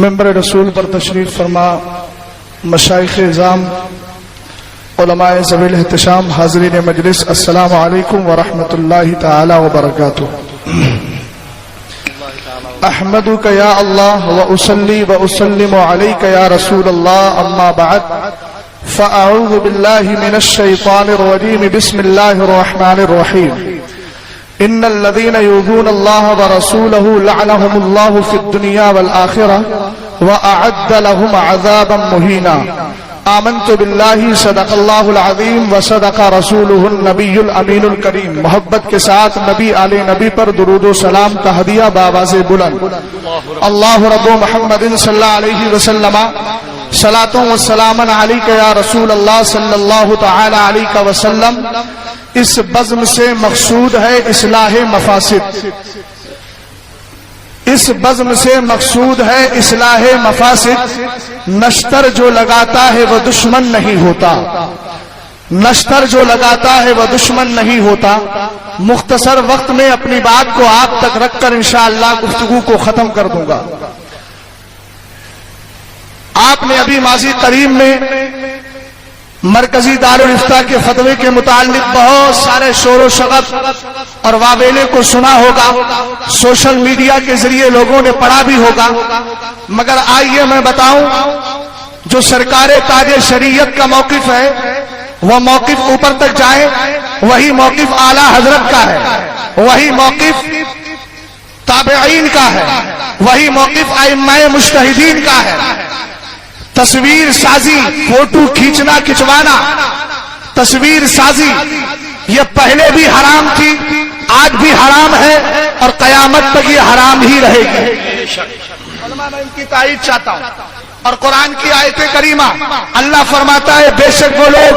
ممبر رسول پر تشریف فرما مشائخ اعظام علماء ذوی الاحتشام حاضرین مجلس، السلام علیکم ورحمۃ اللہ تعالی وبرکاتہ۔ احمدک یا اللہ واصلی واسلم علیک یا رسول اللہ، اما بعد فاعوذ باللہ من الشیطان الرجیم، بسم اللہ الرحمن الرحیم۔ ان الذين يؤذون الله ورسوله لعنهم الله في الدنيا والآخرة وأعد لهم عذابا مهينا۔ آمنت باللہ صدق اللہ العظیم وصدق رسولہ النبی الامین الکریم۔ محبت کے ساتھ نبی علیہ نبی پر درود و سلام کا ہدیہ بآواز بلند۔ اللہ رب محمد صلی اللہ علیہ وسلم صلاۃ و سلام علیک یا رسول اللہ صلی اللہ تعالی علیہ وسلم۔ اس بزم سے مقصود ہے اصلاح مفاسد، اس بزم سے مقصود ہے اصلاح مفاسد۔ نشتر جو لگاتا ہے وہ دشمن نہیں ہوتا، نشتر جو لگاتا ہے وہ دشمن نہیں ہوتا۔ مختصر وقت میں اپنی بات کو آپ تک رکھ کر انشاءاللہ گفتگو کو ختم کر دوں گا۔ آپ نے ابھی ماضی قریب میں مرکزی دارالافتاء کے فتوے کے متعلق بہت سارے شور و شغب اور واویلے کو سنا ہوگا، سوشل میڈیا کے ذریعے لوگوں نے پڑھا بھی ہوگا، مگر آئیے میں بتاؤں جو سرکار تاج شریعت کا موقف ہے وہ موقف اوپر تک جائے، وہی موقف اعلی حضرت کا ہے، وہی موقف تابعین کا ہے، وہی موقف ائمہ مجتہدین کا ہے۔ تصویر سازی، فوٹو کھینچنا کھچوانا، تصویر سازی یہ پہلے بھی حرام تھی، آج بھی حرام ہے اور قیامت تک یہ حرام ہی رہے گی۔ علماء میں ان کی تائید چاہتا ہوں، اور قرآن کی آیت کریمہ اللہ فرماتا ہے بے شک وہ لوگ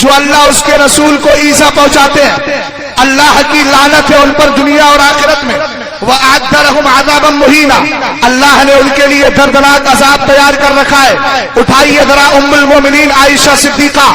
جو اللہ اس کے رسول کو ایذا پہنچاتے ہیں اللہ کی لعنت ہے ان پر دنیا اور آخرت میں۔ وَأَعَدَّ لَهُمْ عَذَابًا مُهِينًا، اللہ نے ان کے لیے دردناک عذاب تیار کر رکھا ہے۔ اٹھائیے ذرا ام المومنین عائشہ صدیقہ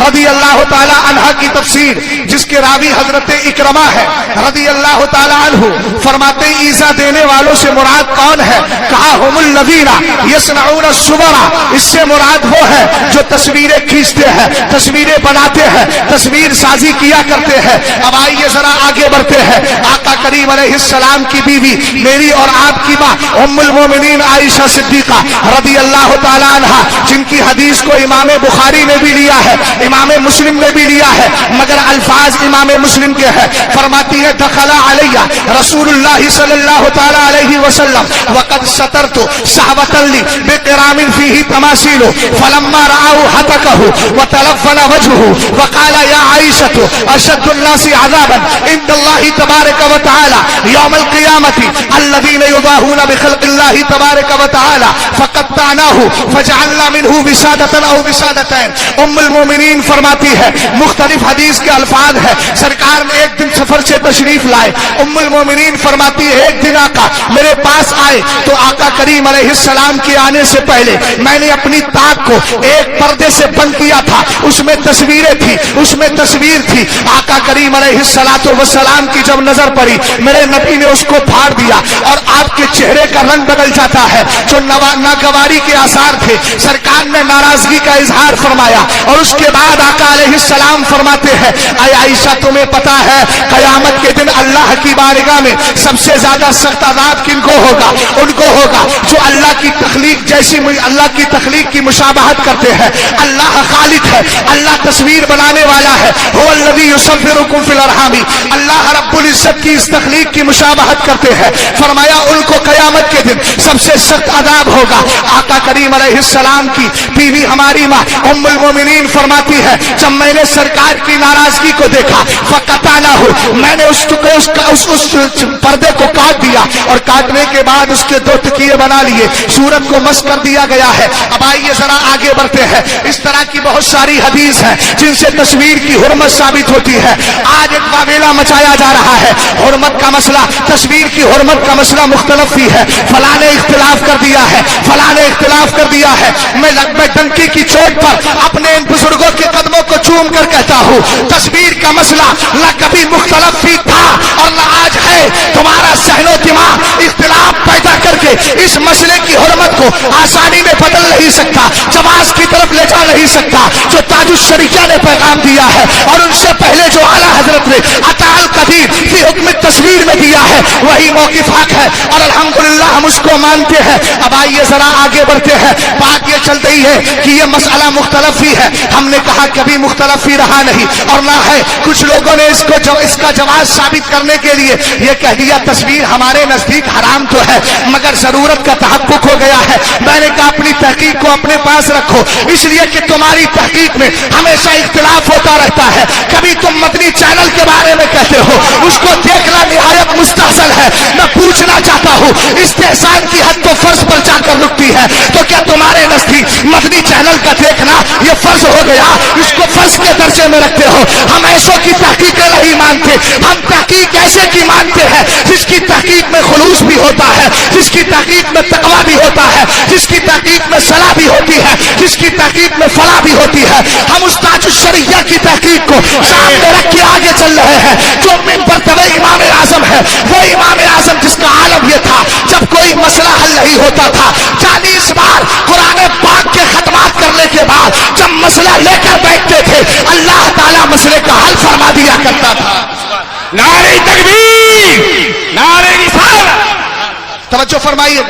رضی اللہ تعالی عنہا کی تفسیر، جس کے راوی حضرت اکرمہ ہے رضی اللہ تعالی عنہ، فرماتے ایذا دینے والوں سے مراد کون ہے؟ کہا ہم الذین یصنعون الصور، اس سے مراد وہ ہے جو تصویریں کھینچتے ہیں، تصویریں بناتے ہیں، تصویر سازی کیا کرتے ہیں۔ اب آئیے ذرا آگے بڑھتے ہیں۔ آقا کریم علیہ السلام کی بیوی میری اور آپ کی ماں ام المومنین عائشہ صدیقہ رضی اللہ تعالی عنہا، جن کی حدیث کو امام بخاری نے بھی لیا ہے، امام مسلم نے بھی لیا ہے، مگر الفاظ امام مسلم کے ہیں۔ فرماتی ہے دخل علیہ رسول اللہ صلی اللہ تعالی علیہ وسلم وقد سترت صحبة لی بقرام فیہ تماثیل فلما رآہ حتکہ وتلفن وجهه وقال یا عائشة اشد الناس عذابا عند اللہ تبارک وتعالی یوم القیامة الذين يضاهون بخلق الله تبارك وتعالى فقطعناه فجعلنا منه وسادة او وسادتين۔ ام المومنین فرماتی ہے مختلف حدیث کے الفاظ ہے، سرکار نے ایک دن سفر سے تشریف لائے، ام المومنین فرماتی ہے ایک دن آقا میرے پاس آئے تو آقا کریم علیہ السلام کے آنے سے پہلے میں نے اپنی طاق کو ایک پردے سے بند کیا تھا، اس میں تصویریں تھی، اس میں تصویر تھی۔ آقا کریم علیہ السلام کی جب نظر پڑی میرے نبی نے اس کو پھاڑ دیا اور آپ کے چہرے کا رنگ بدل جاتا ہے، جو ناگواری کے آثار تھے۔ سرکار نے ناراضگی کا اظہار فرمایا اور اس کے بعد آقا علیہ السلام فرماتے ہیں اے عائشہ تمہیں پتا ہے قیامت کے دن اللہ کی بارگاہ میں سب سے زیادہ سخت عذاب کن کو ہوگا؟ ان کو ہوگا جو اللہ کی تخلیق جیسی اللہ کی تخلیق کی مشابہت کرتے ہیں۔ اللہ خالق ہے، اللہ تصویر بنانے والا ہے، هو الذی یصورکم فی الارحام، اللہ رب العزت کی اس تخلیق کی مشابہت کرتے ہیں۔ فرمایا ان کو قیامت کے دن سب سے سخت عذاب ہوگا۔ آقا کریم علیہ السلام کی بیوی ہماری ماں ام المومنین فرماتی ہے جب میں نے سرکار کی ناراضگی کو دیکھا فقطعناه، میں نے اس پردے کو کاٹ دیا اور کاٹنے کے بعد اس کے دو تکیے بنا لیے، صورت کو مس کر دیا گیا ہے۔ اب آئیے ذرا آگے بڑھتے ہیں۔ اس طرح کی بہت ساری حدیث ہیں جن سے تصویر کی حرمت ثابت ہوتی ہے۔ آج ایک واویلا مچایا جا رہا ہے، حرمت کا مسئلہ، تصویر کی حرمت کا مسئلہ مختلف ہی ہے، فلاں نے اختلاف کر دیا ہے، فلاں نے اختلاف کر دیا ہے۔ میں ڈنکی کی چوٹ پر اپنے ان بزرگوں کے قدموں کو چوم کر کہتا ہوں تصویر کا مسئلہ نہ کبھی مختلف ہی تھا اور نہ آج ہے۔ تمہارا ذہن و دماغ اختلاف پیدا کر کے اس مسئلے کی حرمت کو آسانی میں بدل نہیں سکتا، جواز کی طرف لے جا نہیں سکتا، جو تاج الشریعہ نے پیغام دیا ہے اور ان سے پہلے جو اعلیٰ حضرت نے عطاء القدیر فی حکم تصویر میں دیا ہے وہی موقف حق ہے، اور الحمدللہ ہم اس کو مانتے ہیں۔ اب آئیے ذرا آگے بڑھتے ہیں۔ بات یہ چل رہی ہے کہ یہ مسئلہ مختلف ہی ہے، ہم نے کہا کبھی مختلف ہی رہا نہیں اور نہ ہے، کچھ لوگوں نے اس کا جواز ثابت کرنے کے لیے یہ کہہ دیا تصویر ہمارے نزدیک حرام تو ہے مگر ضرورت کا تحقق ہو گیا ہے۔ میں نے کہا اپنی تحقیق کو اپنے پاس رکھو، اس لیے کہ تمہاری تحقیق میں ہمیشہ اختلاف ہوتا رہتا ہے۔ کبھی تم مدنی چینل کے بارے میں کہتے ہو، اس کو دیکھنا نہایت مستحسن ہے۔ میں پوچھنا چاہتا ہوں استحسان کی حد تو فرض پر جا کر رکتی ہے، تو کیا تمہارے نزدیک مدنی چینل کا دیکھنا یہ فرض ہو گیا؟ اس کو فرض کے درجے میں رکھتے ہو۔ ہم ایسوں کی تحقیقیں نہیں مانتے، ہم تحقیق ایسے کی مانتے ہیں جس کی تحقیق میں خلوص بھی ہوتا ہے، جس کی تحقیق میں تقویٰ بھی ہوتا ہے، جس کی تحقیق میں صلاح بھی ہوتی ہے، جس کی تحقیق میں فلاح بھی ہوتی ہے۔ ہم اس تاج الشریعہ کی تحقیق کو سامنے رکھ کے آگے چل رہے ہیں۔ جو مرتبہ امام اعظم ہے وہ امام اعظم جس کا عالم یہ تھا جب کوئی مسئلہ حل نہیں ہوتا تھا 40 بار قرآن پاک کے ختمات کرنے کے بعد جب مسئلہ لے کر بیٹھتے تھے اللہ تعالیٰ مسئلے کا حل فرما دیا کرتا تھا۔ نعرہ تکبیر، نعرہ رسالت۔ توجہ فرمائیے،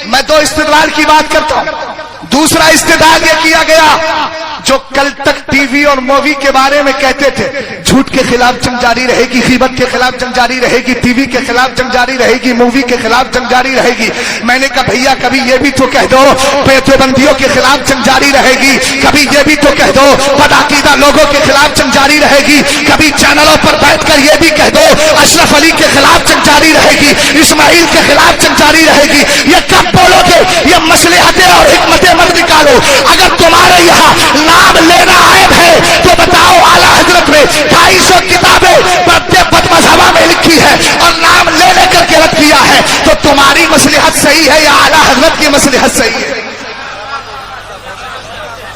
میں دو استدلال کی بات کرتا ہوں۔ دوسرا استدلال یہ کیا گیا جو کل تک ٹی وی اور مووی کے بارے میں کہتے تھے جھوٹ کے خلاف جنگ جاری رہے گی، غیبت کے خلاف جنگ جاری رہے گی، ٹی وی کے خلاف جنگ جاری رہے گی، مووی کے خلاف جنگ جاری رہے گی۔ میں نے کہا بھیا کبھی یہ بھی تو کہہ دو پیتوبندیوں کے خلاف جنگ جاری رہے گی، کبھی یہ بھی تو کہہ دو بدعقیدہ لوگوں کے خلاف جنگ جاری رہے گی، کبھی چینلوں پر بیٹھ کر یہ بھی کہہ دو اشرف علی کے خلاف جنگ جاری رہے گی، اسماعیل کے خلاف جنگ جاری رہے گی۔ یہ کب بولو گے؟ یہ مصلحتیں اور حکمتیں مت نکالو۔ اگر تمہارے یہاں نام لینا عیب ہے تو بتاؤ اعلیٰ حضرت نے 250 کتابیں بد مذہبہ میں لکھی ہے اور نام لے کر کے رد کیا ہے، تو تمہاری مصلحت صحیح ہے یا اعلیٰ حضرت کی مصلحت صحیح ہے؟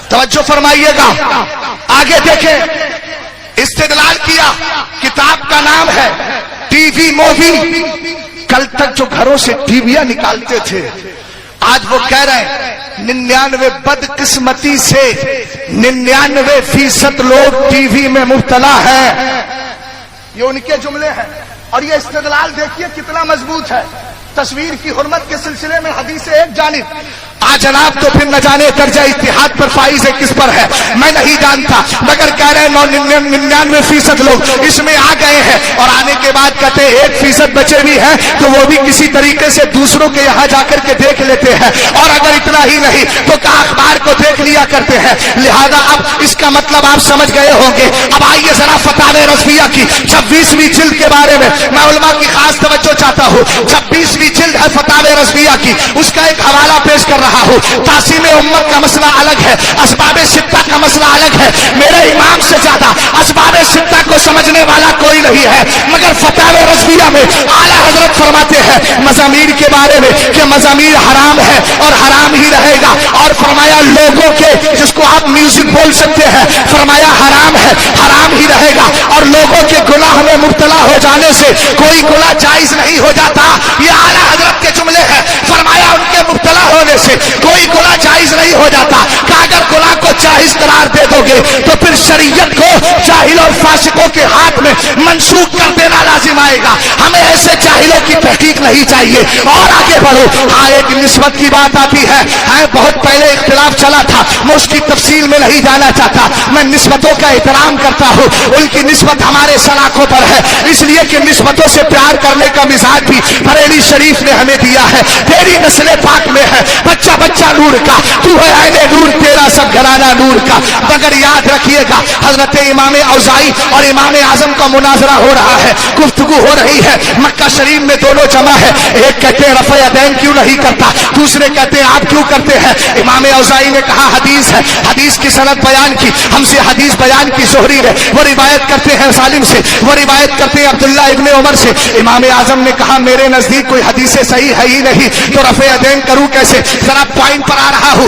توجہ فرمائیے گا، آگے دیکھیں۔ استدلال کیا، کتاب کا نام ہے ٹی وی مووی۔ کل تک جو گھروں سے ٹی ویاں نکالتے تھے آج وہ کہہ رہے ہیں 99 بدقسمتی سے 99% لوگ ٹی وی میں مبتلا ہیں۔ یہ ان کے جملے ہیں اور یہ استدلال دیکھیے کتنا مضبوط ہے۔ تصویر کی حرمت کے سلسلے میں حدیث ایک جانب جناب تو پھر نہ جانے درجہ اتحاد پر فائز ہے کس پر ہے میں نہیں جانتا، مگر کہہ رہے ہیں 99% لوگ اس میں آ گئے ہیں اور آنے کے بعد کہتے ہیں 1% بچے بھی ہیں تو وہ بھی کسی طریقے سے دوسروں کے یہاں جا کر کے دیکھ لیتے ہیں، اور اگر اتنا ہی نہیں تو کیا اخبار کو دیکھ لیا کرتے ہیں۔ لہذا اب اس کا مطلب آپ سمجھ گئے ہوں گے۔ اب آئیے ذرا فتاوی رضویہ کی 26ویں جلد کے بارے میں علماء کی خاص توجہ چاہتا ہوں۔ 26ویں جلد ہے فتاوی رضویہ کی، اس کا ایک حوالہ پیش کر رہا ہوں۔ تقسیم امت کا مسئلہ الگ ہے، اسباب ستہ کا مسئلہ الگ ہے۔ میرے امام سے زیادہ اسباب ستہ کو سمجھنے والا کوئی نہیں ہے، مگر فتاوی رضویہ میں اعلیٰ حضرت فرماتے ہیں مزامیر کے بارے میں کہ مزامیر حرام ہے اور حرام ہی رہے گا، اور فرمایا لوگوں کے جس کو آپ میوزک بول سکتے ہیں فرمایا حرام ہے، حرام ہی رہے گا، اور لوگوں کے گناہ میں مبتلا ہو جانے سے کوئی گناہ جائز نہیں ہو جاتا۔ یہ اعلیٰ حضرت کے جملے ہیں، فرمایا ان کے مبتلا ہونے سے کوئی گناہ جائز نہیں ہو جاتا کہ اگر گناہ کو جائز قرار دے دو گے تو پھر شریعت کو جاہل اور فاسقوں کے ہاتھ میں منسوخ کر دینا لازم آئے گا۔ ہمیں ایسے جاہلوں کی تحقیق نہیں چاہیے۔ اور آگے بڑھو، ہاں ایک نسبت کی بات آتی ہے، بہت پہلے اختلاف چلا تھا، میں اس کی تفصیل میں نہیں جانا چاہتا، میں نسبتوں کا احترام کرتا ہوں، ان کی نسبت ہمارے سلاخوں پر ہے، اس لیے کہ نسبتوں سے پیار کرنے کا مزاج بھی بریلی شریف نے ہمیں دیا ہے۔ تیری نسل پاک میں ہے بچہ بچہ نور کا، تو ہے عین نور، تیرا سب گھرانہ نور کا۔ مگر یاد رکھیے گا حضرت امام اوزاعی اور امام اعظم کا مناظرہ ہو رہا ہے، گفتگو ہو رہی ہے، مکہ شریف میں دونوں جمع ہے، ایک کہتے ہیں رفع یدین کیوں نہیں کرتا، دوسرے کہتے ہیں آپ کیوں کرتے ہیں۔ امام اوزاعی نے کہا حدیث ہے، حدیث کی سند بیان کی، ہم سے حدیث بیان کی زہری نے، وہ روایت کرتے ہیں سالم سے، وہ روایت کرتے ہیں عبداللہ ابن عمر سے۔ امام اعظم نے کہا میرے نزدیک کوئی حدیث صحیح ہے ہی نہیں، تو رفع یدین کروں کیسے؟ ذرا پوائنٹ پر آ رہا ہوں،